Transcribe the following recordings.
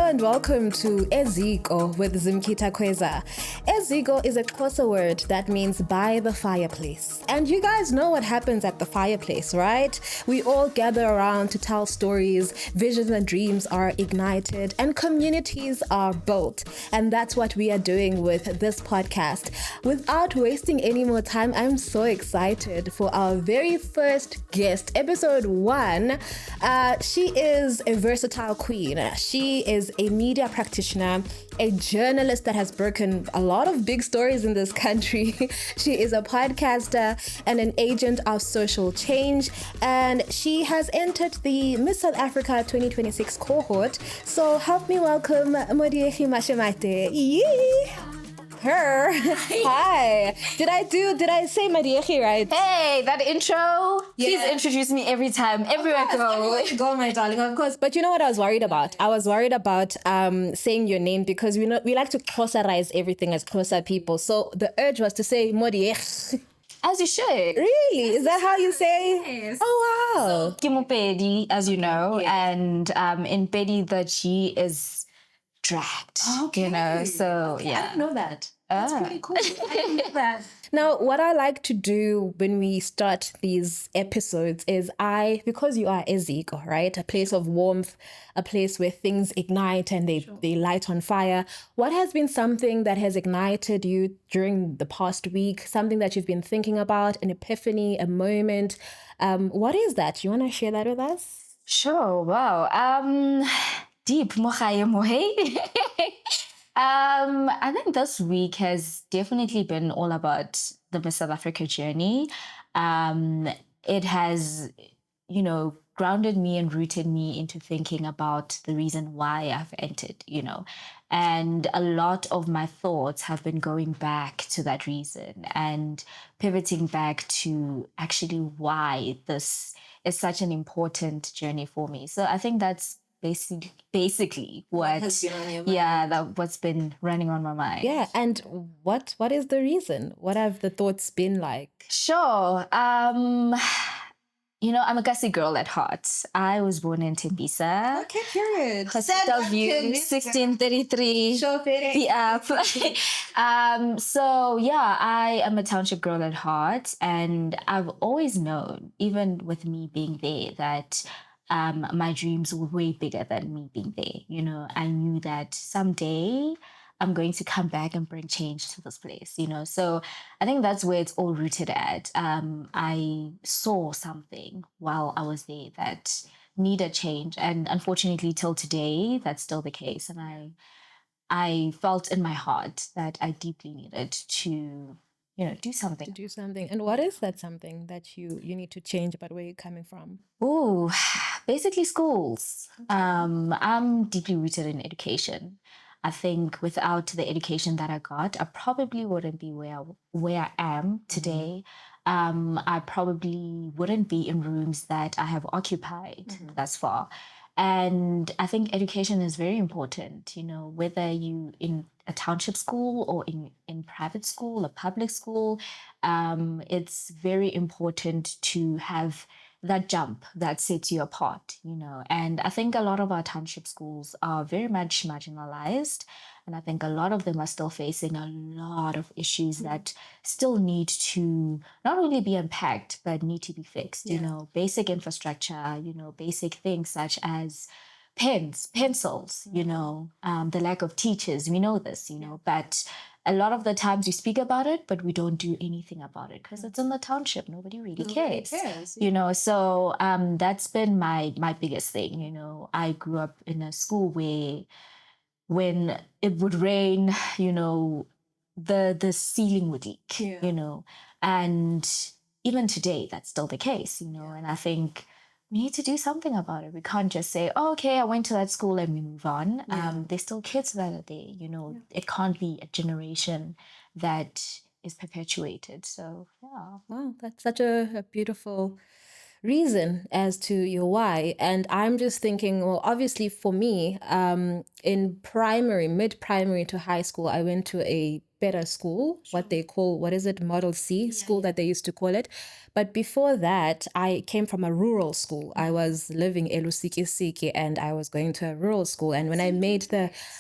and welcome to Ezigo with Zimkita Kweza. Ezigo is a Xhosa word that means by the fireplace. And you guys know what happens at the fireplace, right? We all gather around to tell stories, visions and dreams are ignited, and communities are built. And that's what we are doing with this podcast. Without wasting any more time, I'm so excited for our very first guest, episode 1. She is a versatile queen. She is a media practitioner, a journalist that has broken a lot of big stories in this country. She is a podcaster and an agent of social change, and she has entered the Miss South Africa 2026 cohort. So help me welcome Modiegi Mashamaite. Yee! Her. Hi. Did I say Modiegi right? Hey, that intro. Please introduce me every time, everywhere I go. Go, my darling, of course. But you know what I was worried about? I was worried about saying your name because we like to Xhosarize everything as Xhosa people. So the urge was to say Modiegi. As you should. Really? Is that how you say? Yes. Oh, wow. Kimo Pedi, as you know, and in Pedi the G is dragged. Okay. You know, so yeah. I didn't know that. That's pretty cool. I didn't know that. Now, what I like to do when we start these episodes is because you are Ezigo, right? A place of warmth, a place where things ignite and they light on fire. What has been something that has ignited you during the past week? Something that you've been thinking about, an epiphany, a moment? What is that? You want to share that with us? Sure. Wow. Deep. Mohaye. I think this week has definitely been all about the Miss South Africa journey. It has, grounded me and rooted me into thinking about the reason why I've entered, and a lot of my thoughts have been going back to that reason and pivoting back to actually why this is such an important journey for me. So I think that's basically what has been on your mind. What's been running on my mind. Yeah, and what is the reason? What have the thoughts been like? Sure. I'm a Kasi girl at heart. I was born in Tembisa. Okay, period. Hospital View, 1633. Sure, yeah. So yeah, I am a township girl at heart, and I've always known, even with me being there, that my dreams were way bigger than me being there. I knew that someday I'm going to come back and bring change to this place, So I think that's where it's all rooted at. I saw something while I was there that needed change. And unfortunately, till today, that's still the case. And I felt in my heart that I deeply needed to do something. To do something. And what is that something that you need to change about where you're coming from? Oh, basically schools. I'm deeply rooted in education. I think without the education that I got, I probably wouldn't be where I am today. I probably wouldn't be in rooms that I have occupied thus far. And I think education is very important, whether you in a township school or in private school, a public school, it's very important to have that jump that sets you apart, And I think a lot of our township schools are very much marginalized. And I think a lot of them are still facing a lot of issues that still need to not only be unpacked, but need to be fixed, basic infrastructure, basic things such as pens, pencils, the lack of teachers. We know this, but a lot of the times we speak about it, but we don't do anything about it because it's in the township. Nobody really cares. So that's been my biggest thing. I grew up in a school where when it would rain, the ceiling would leak, and even today, that's still the case, and I think we need to do something about it. We can't just say, oh, okay, I went to that school and we move on. There's still kids that are there, It can't be a generation that is perpetuated. So, yeah. Wow, that's such a beautiful reason as to your why. And I'm just thinking, well, obviously for me, in mid-primary to high school, I went to a better school, what they call, what is it, Model C school that they used to call it. But before that, I came from a rural school. I was living in Elusikisiki and I was going to a rural school. And when I made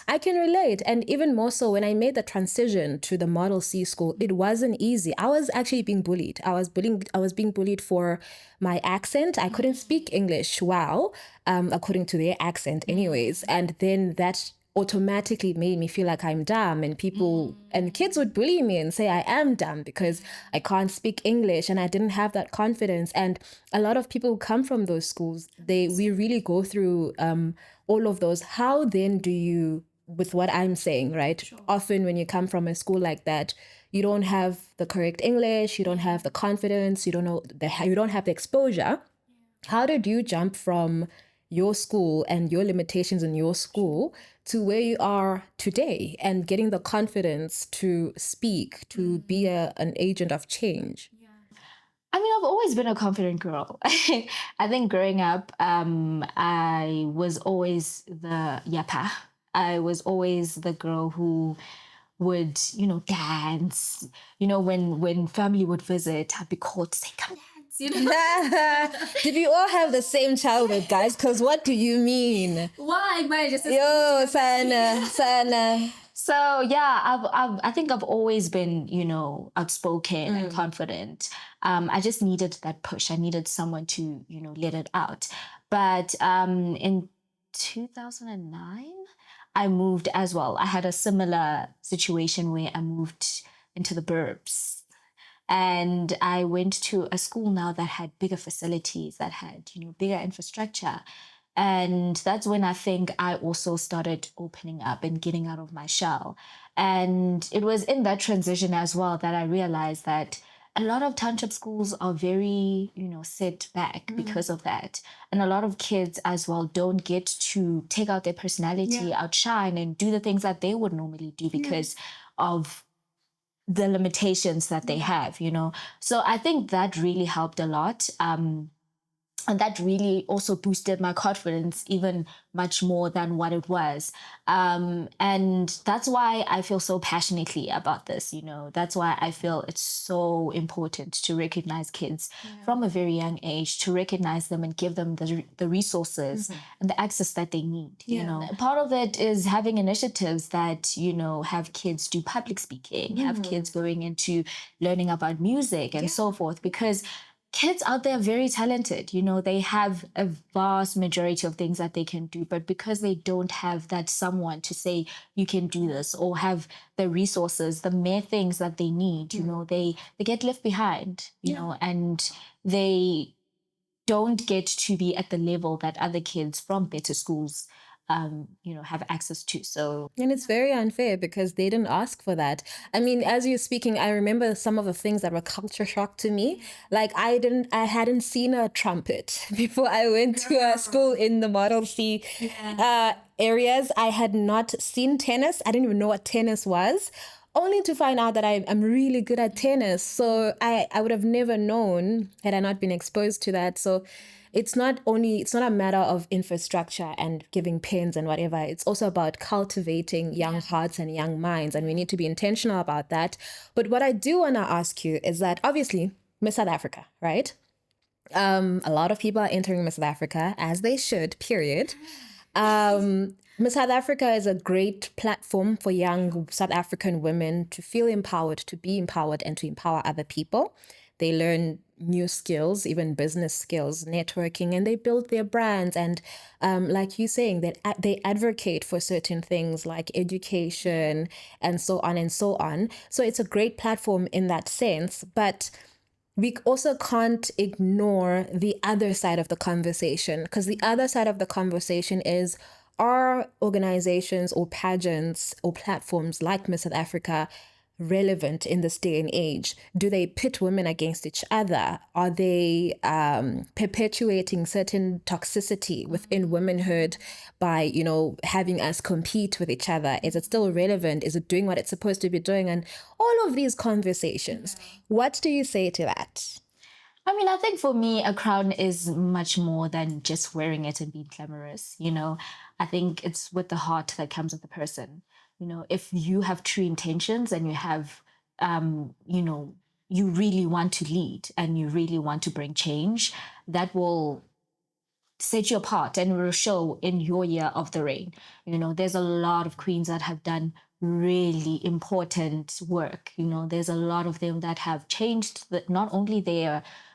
I can relate. And even more so, when I made the transition to the Model C school, it wasn't easy. I was actually being bullied. I was being bullied for my accent. I couldn't speak English well, according to their accent anyways. And then that automatically made me feel like I'm dumb, and people and kids would bully me and say I am dumb because I can't speak English and I didn't have that confidence. And a lot of people who come from those schools, we really go through all of those. How then do you, with what I'm saying, right? Sure. Often when you come from a school like that, you don't have the correct English, you don't have the confidence, you don't have the exposure. How did you jump from your school and your limitations in your school to where you are today and getting the confidence to speak, to be an agent of change? I mean, I've always been a confident girl. I think growing up, I was always the yapa. I was always the girl who would, dance. When family would visit, I'd be called to say, come dance. Did we all have the same childhood, guys? Because what do you mean? Why? Yo, sana. So yeah, I think I've always been, outspoken and confident. I just needed that push. I needed someone to, let it out. But in 2009, I moved as well. I had a similar situation where I moved into the burbs. And I went to a school now that had bigger facilities, that had, bigger infrastructure. And that's when I think I also started opening up and getting out of my shell. And it was in that transition as well that I realized that a lot of township schools are very, set back because of that. And a lot of kids as well don't get to take out their personality, outshine, and do the things that they would normally do because of the limitations that they have, So I think that really helped a lot. And that really also boosted my confidence even much more than what it was. And that's why I feel so passionately about this, That's why I feel it's so important to recognize kids from a very young age, to recognize them and give them the resources and the access that they need, Part of it is having initiatives that, have kids do public speaking, have kids going into learning about music and so forth, because kids out there are very talented. They have a vast majority of things that they can do, but because they don't have that someone to say, you can do this, or have the resources, the mere things that they need, they get left behind, and they don't get to be at the level that other kids from better schools have access to. So, and it's very unfair because they didn't ask for that. I mean, as you're speaking, I remember some of the things that were culture shock to me. Like I hadn't seen a trumpet before I went to a school in the Model C areas. I had not seen tennis. I didn't even know what tennis was, only to find out that I'm really good at tennis. So I would have never known had I not been exposed to that. So it's not a matter of infrastructure and giving pens and whatever. It's also about cultivating young hearts and young minds. And we need to be intentional about that. But what I do want to ask you is that obviously Miss South Africa, right? A lot of people are entering Miss South Africa, as they should, period. Miss South Africa is a great platform for young South African women to feel empowered, to be empowered, and to empower other people. They learn new skills, even business skills, networking, and they build their brands. And like you're saying, that they advocate for certain things like education and so on and so on. So it's a great platform in that sense. But we also can't ignore the other side of the conversation, because the other side of the conversation is, are organizations or pageants or platforms like Miss South Africa relevant in this day and age? Do they pit women against each other? Are they perpetuating certain toxicity within womanhood by, having us compete with each other? Is it still relevant? Is it doing what it's supposed to be doing? And all of these conversations. What do you say to that? I mean, I think for me, a crown is much more than just wearing it and being glamorous. I think it's with the heart that comes with the person. if you have true intentions and you have, you really want to lead and you really want to bring change, that will set you apart and will show in your year of the reign. There's a lot of queens that have done really important work. There's a lot of them that have changed not only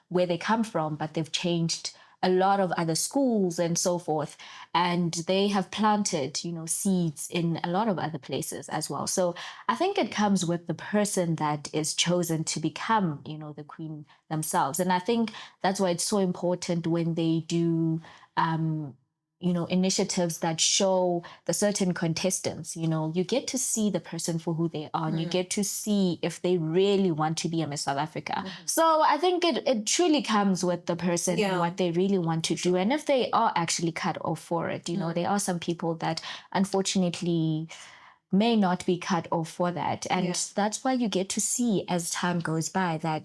where they come from, but they've changed a lot of other schools and so forth. And they have planted, seeds in a lot of other places as well. So I think it comes with the person that is chosen to become, the queen themselves. And I think that's why it's so important when they do initiatives that show the certain contestants, you get to see the person for who they are, and you get to see if they really want to be a Miss South Africa. So I think it truly comes with the person and what they really want to do, and if they are actually cut off for it. There are some people that unfortunately may not be cut off for that. And that's why you get to see as time goes by that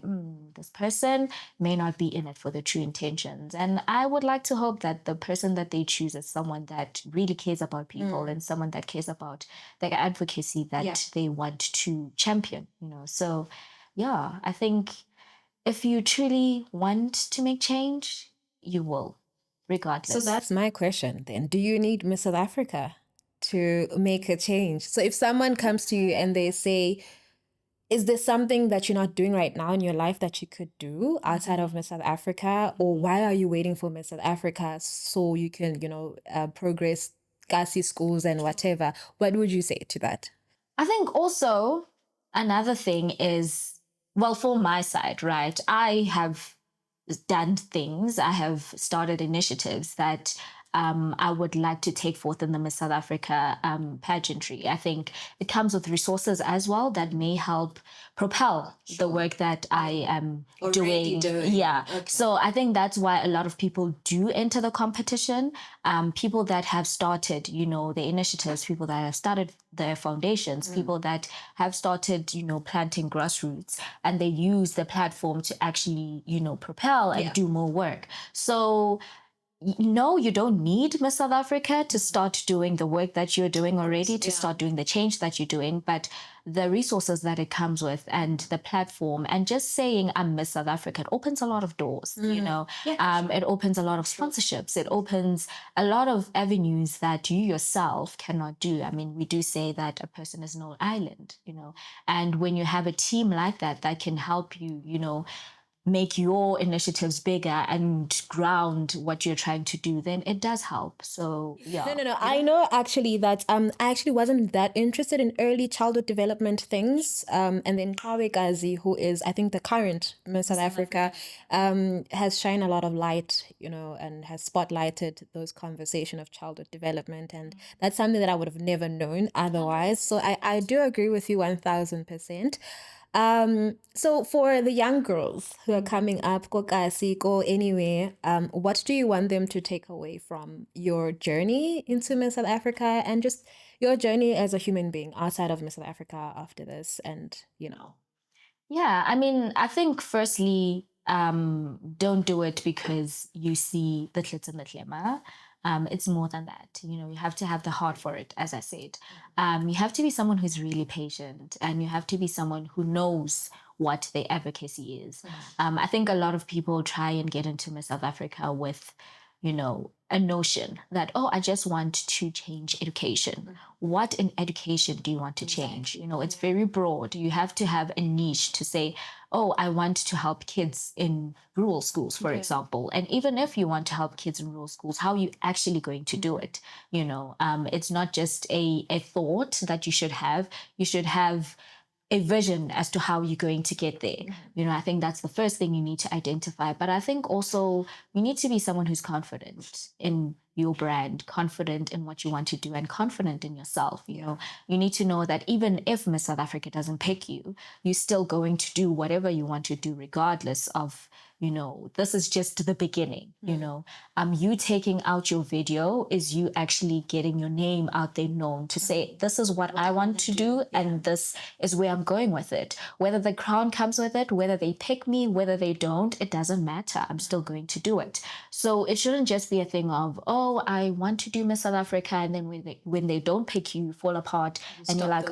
this person may not be in it for the true intentions. And I would like to hope that the person that they choose is someone that really cares about people and someone that cares about the advocacy that they want to champion, So, I think if you truly want to make change, you will, regardless. So that's my question then. Do you need Miss South Africa to make a change? So if someone comes to you and they say, is there something that you're not doing right now in your life that you could do outside of Miss South Africa? Or why are you waiting for Miss South Africa so you can, progress Kasi schools and whatever? What would you say to that? I think also another thing is, well, for my side, right, I have done things, I have started initiatives that I would like to take forth in the Miss South Africa pageantry. I think it comes with resources as well that may help propel the work that I am doing. Yeah. Okay. So I think that's why a lot of people do enter the competition. People that have started, the initiatives, people that have started their foundations, people that have started, planting grassroots, and they use the platform to actually, propel and do more work. So no, you don't need Miss South Africa to start doing the work that you're doing already, to start doing the change that you're doing, but the resources that it comes with and the platform and just saying I'm Miss South Africa, it opens a lot of doors, it opens a lot of sponsorships, it opens a lot of avenues that you yourself cannot do. I mean, we do say that a person is no island, and when you have a team like that can help you, make your initiatives bigger and ground what you're trying to do, then it does help. So No. I know actually that I actually wasn't that interested in early childhood development things. And then Kawe Gazi, who is I think the current Miss South Africa, has shined a lot of light, and has spotlighted those conversation of childhood development, and that's something that I would have never known otherwise. So I do agree with you 1000%. So for the young girls who are coming up, go Kasi, go anywhere, what do you want them to take away from your journey into Miss South Africa and just your journey as a human being outside of Miss South Africa after this? And, Yeah, I mean, I think firstly, don't do it because you see the glitz and the glamour. It's more than that. You have to have the heart for it, as I said. You have to be someone who's really patient, and you have to be someone who knows what their advocacy is. I think a lot of people try and get into Miss South Africa with, a notion that, I just want to change education. What in education do you want to change? It's very broad. You have to have a niche to say, I want to help kids in rural schools, for example. And even if you want to help kids in rural schools, how are you actually going to do it? It's not just a thought that you should have. You should have a vision as to how you're going to get there. I think that's the first thing you need to identify. But I think also you need to be someone who's confident in your brand, confident in what you want to do, and confident in yourself. You need to know that even if Miss South Africa doesn't pick you, you're still going to do whatever you want to do, regardless of this is just the beginning. You taking out your video is you actually getting your name out there known to say, this is what I want to do, and this is where I'm going with it. Whether the crown comes with it, whether they pick me, whether they don't, it doesn't matter. I'm still going to do it. So it shouldn't just be a thing of, oh, I want to do Miss South Africa, and then when they don't pick you, you fall apart, and you're like,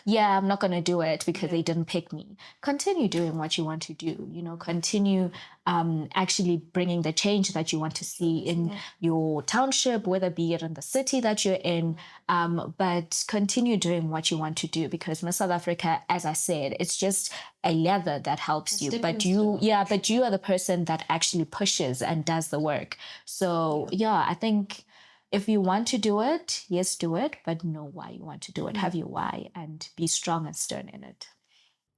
yeah, I'm not going to do it because they didn't pick me. Continue doing what you want to do. Continue actually bringing the change that you want to see in your township, whether be it in the city that you're in, but continue doing what you want to do, because Miss South Africa, as I said, it's just a lever that helps you, but you are the person that actually pushes and does the work. So I think if you want to do it, yes, do it, but know why you want to do it. Have your why and be strong and stern in it.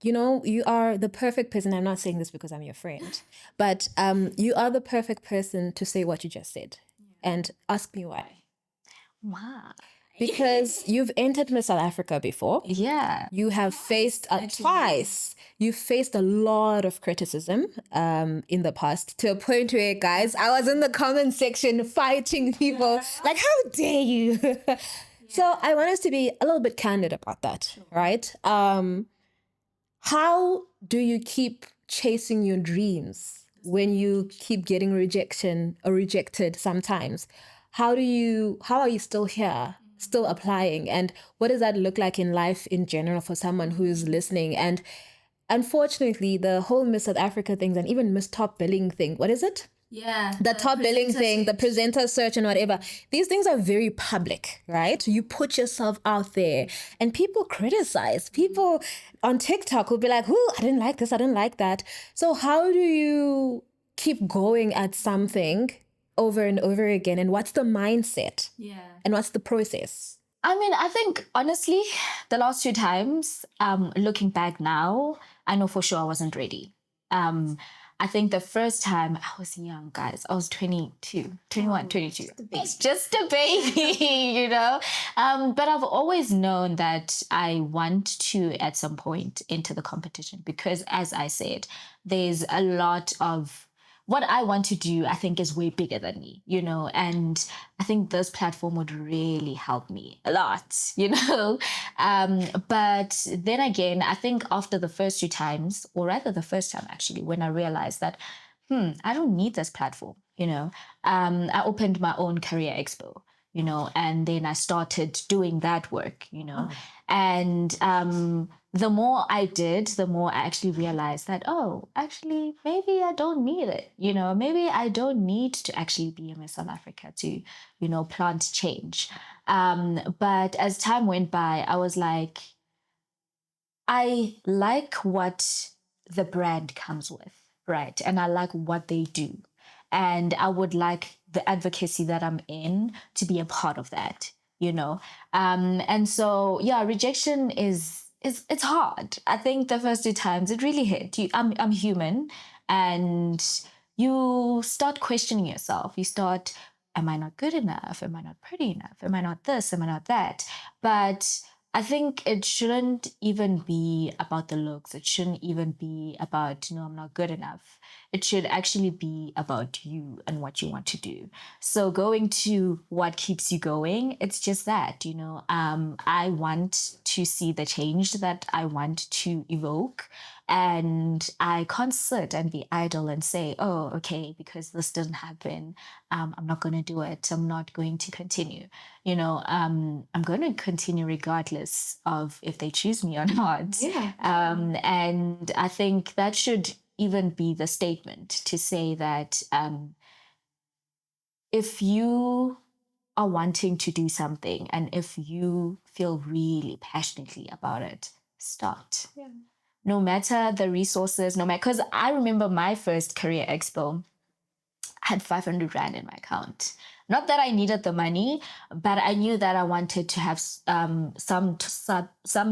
You are the perfect person. I'm not saying this because I'm your friend, but you are the perfect person to say what you just said and ask me why. Wow. Because you've entered Miss South Africa before. Yeah. You have faced twice. You've faced a lot of criticism in the past, to a point where, guys, I was in the comment section fighting people like, how dare you? So I want us to be a little bit candid about that, right? How do you keep chasing your dreams when you keep getting rejection or rejected sometimes? How are you still here, still applying? And what does that look like in life in general for someone who's listening? And unfortunately, the whole Miss South Africa things and even Miss Top Billing thing, what is it? Yeah. The top billing thing, the presenter search and whatever. These things are very public, right? You put yourself out there and people criticize. People on TikTok will be like, "Ooh, I didn't like this, I didn't like that." So how do you keep going at something over and over again? And what's the mindset? Yeah. And what's the process? I mean, I think, honestly, the last 2 times, looking back now, I know for sure I wasn't ready. I think the first time I was young, guys. I was 22, 21, 22. Just a baby, But I've always known that I want to, at some point, enter the competition because, as I said, there's a lot of what I want to do, I think, is way bigger than me, and I think this platform would really help me a lot, But then again, I think after the first 2 times, or rather the first time actually, when I realized that, I don't need this platform, I opened my own career expo, and then I started doing that work, and the more I did, the more I actually realized that, actually, maybe I don't need it. Maybe I don't need to actually be in Miss South Africa to, plant change. But as time went by, I was like, I like what the brand comes with, right? And I like what they do. And I would like the advocacy that I'm in to be a part of that, And so, rejection it's hard. I think the first 2 times it really hit you. I'm human, and you start questioning yourself. You start, am I not good enough? Am I not pretty enough? Am I not this? Am I not that? But I think it shouldn't even be about the looks. It shouldn't even be about, I'm not good enough. It should actually be about you and what you want to do. So going to what keeps you going, it's just that, I want to see the change that I want to evoke. And I can't sit and be idle and say, oh, okay, because this didn't happen, I'm not going to do it. I'm not going to continue. I'm going to continue regardless of if they choose me or not. Yeah. And I think that should even be the statement to say that if you are wanting to do something and if you feel really passionately about it, start. Yeah. No matter the resources, because I remember my first career expo, I had 500 Rand in my account. Not that I needed the money, but I knew that I wanted to have some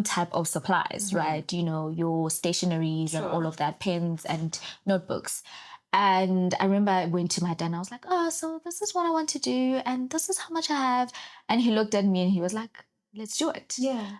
type of supplies, right? Your stationaries and all of that, pens and notebooks. And I remember I went to my dad and I was like, so this is what I want to do and this is how much I have. And he looked at me and he was like, let's do it. Yeah.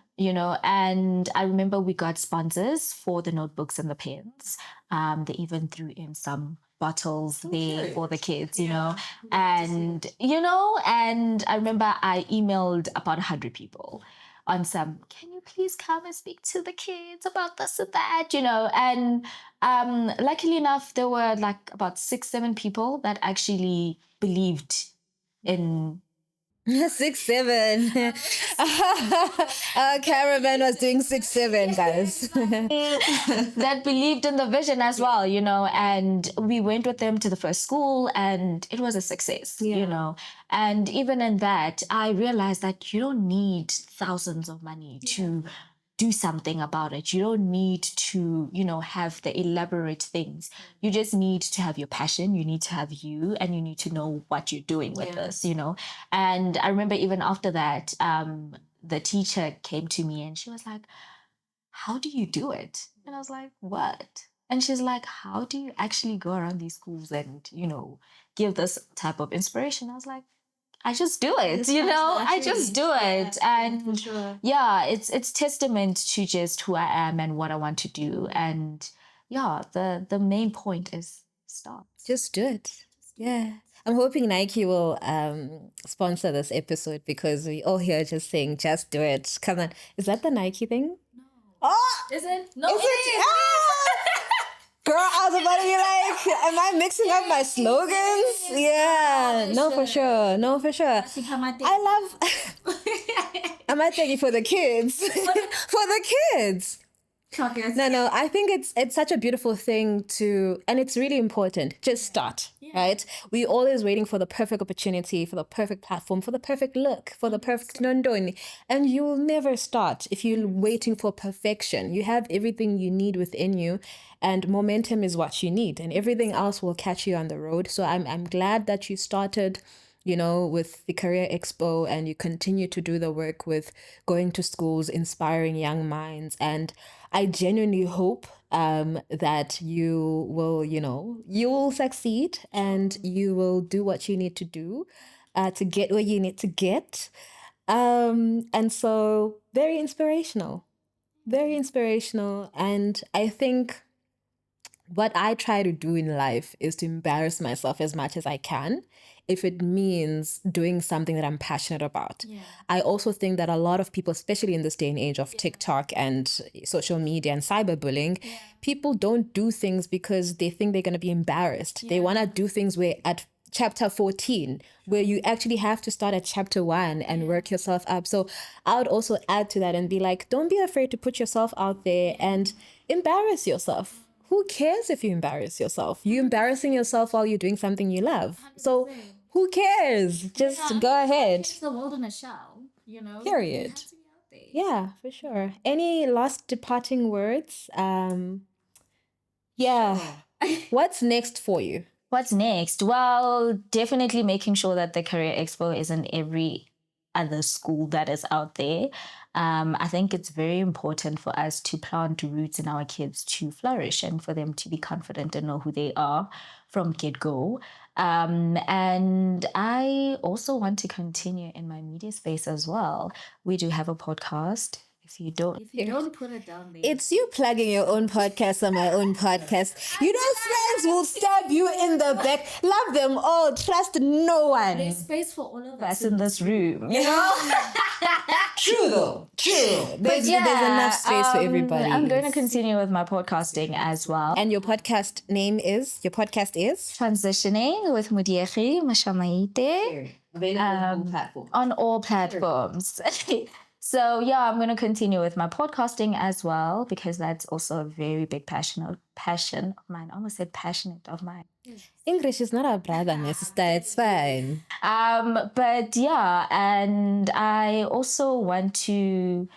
And I remember we got sponsors for the notebooks and the pens. They even threw in some bottles there for the kids, and I remember I emailed about 100 people on some, can you please come and speak to the kids about this and that, and luckily enough, there were like about 6-7 people that actually believed in 6-7. Our caravan was doing 6-7, guys. that believed in the vision as well, and we went with them to the first school and it was a success, and even in that, I realized that you don't need thousands of money to do something about it. You don't need to, have the elaborate things. You just need to have your passion. You need to have you, and you need to know what you're doing with this, And I remember even after that, the teacher came to me and she was like, how do you do it? And I was like, what? And she's like, how do you actually go around these schools and, give this type of inspiration? I was like, I just do it, I just do it. And it's testament to just who I am and what I want to do. And the main point is start. Just do it. Yeah. I'm hoping Nike will sponsor this episode because we all here just saying, just do it. Come on. Is that the Nike thing? No. Oh! Is it? No, is it? Girl, I was about to be like, am I mixing up my slogans? Yeah. No, for sure. I love... I'm not thanking for the kids. For the kids. No, I think it's such a beautiful thing and it's really important. Just start, right? We're always waiting for the perfect opportunity, for the perfect platform, for the perfect look, for the perfect nondoni. And you will never start if you're waiting for perfection. You have everything you need within you, and momentum is what you need, and everything else will catch you on the road. So I'm glad that you started with the Career Expo, and you continue to do the work with going to schools, inspiring young minds. And I genuinely hope that you will succeed and you will do what you need to do to get where you need to get. And so very inspirational. And I think what I try to do in life is to embarrass myself as much as I can, if it means doing something that I'm passionate about. I also think that a lot of people, especially in this day and age of TikTok and social media and cyberbullying, people don't do things because they think they're going to be embarrassed. They want to do things where at chapter 14, where you actually have to start at chapter 1 and work yourself up. So I would also add to that and be like, don't be afraid to put yourself out there and embarrass yourself. Who cares if you embarrass yourself? You're embarrassing yourself while you're doing something you love. So who cares? Just go ahead. It's the world in a shell, Period. Yeah, for sure. Any last departing words? What's next for you? What's next? Well, definitely making sure that the Career Expo is in every other school that is out there. I think it's very important for us to plant roots in our kids to flourish and for them to be confident and know who they are from get-go. And I also want to continue in my media space as well. We do have a podcast. If you don't put it down there. It's you plugging your own podcast on my own podcast. Friends will stab you in the back. Love them all. Trust no one. There's space for all of us in this room, True though. True. There's enough space for everybody. I'm going to continue with my podcasting as well. And your podcast is? Transitioning with Modiegi, Mashamaite. Available on all platforms. So I'm going to continue with my podcasting as well, because that's also a very big passion of mine. I almost said passionate of mine. English is not our brother, my sister. It's fine. But and I also want to,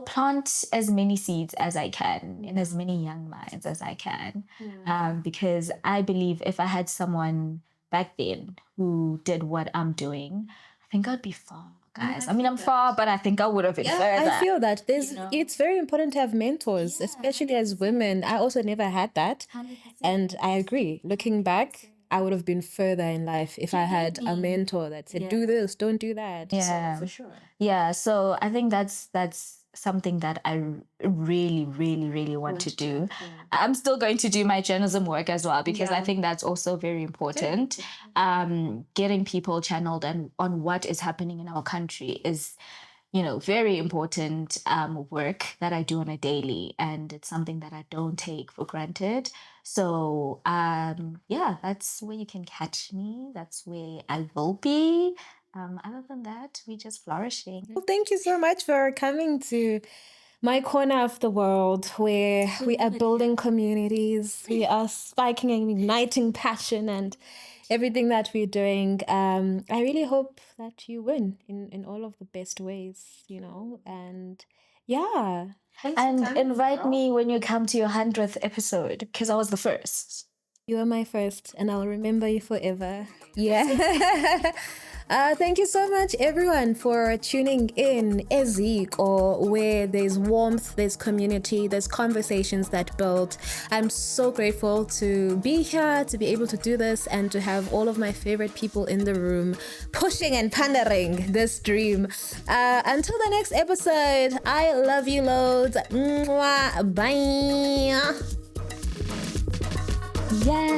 plant as many seeds as I can in as many young minds as I can. Because I believe if I had someone back then who did what I'm doing, I think I'd be far. Guys, I'm far, but I think I would have been further. I feel that it's very important to have mentors, especially as women. I also never had that. 100%. And I agree. Looking back, I would have been further in life if I had a mentor that said, do this, don't do that. Yeah, for sure. Yeah, so I think that's something that I really, really, really want to do. I'm still going to do my journalism work as well, because I think that's also very important. Getting people channeled on what is happening in our country is, very important work that I do on a daily, and it's something that I don't take for granted. So that's where you can catch me. That's where I will be. Other than that, we're just flourishing. Well, thank you so much for coming to my corner of the world, where we are building communities, we are spiking and igniting passion and everything that we're doing. I really hope that you win in all of the best ways, and yeah. And invite me when you come to your 100th episode, because I was the first. You are my first, and I'll remember you forever. Yeah. Thank you so much, everyone, for tuning in. Ezigo, where there's warmth, there's community, there's conversations that build. I'm so grateful to be here, to be able to do this, and to have all of my favorite people in the room pushing and pandering this dream. Until the next episode, I love you loads. Mwah. Bye. Yay!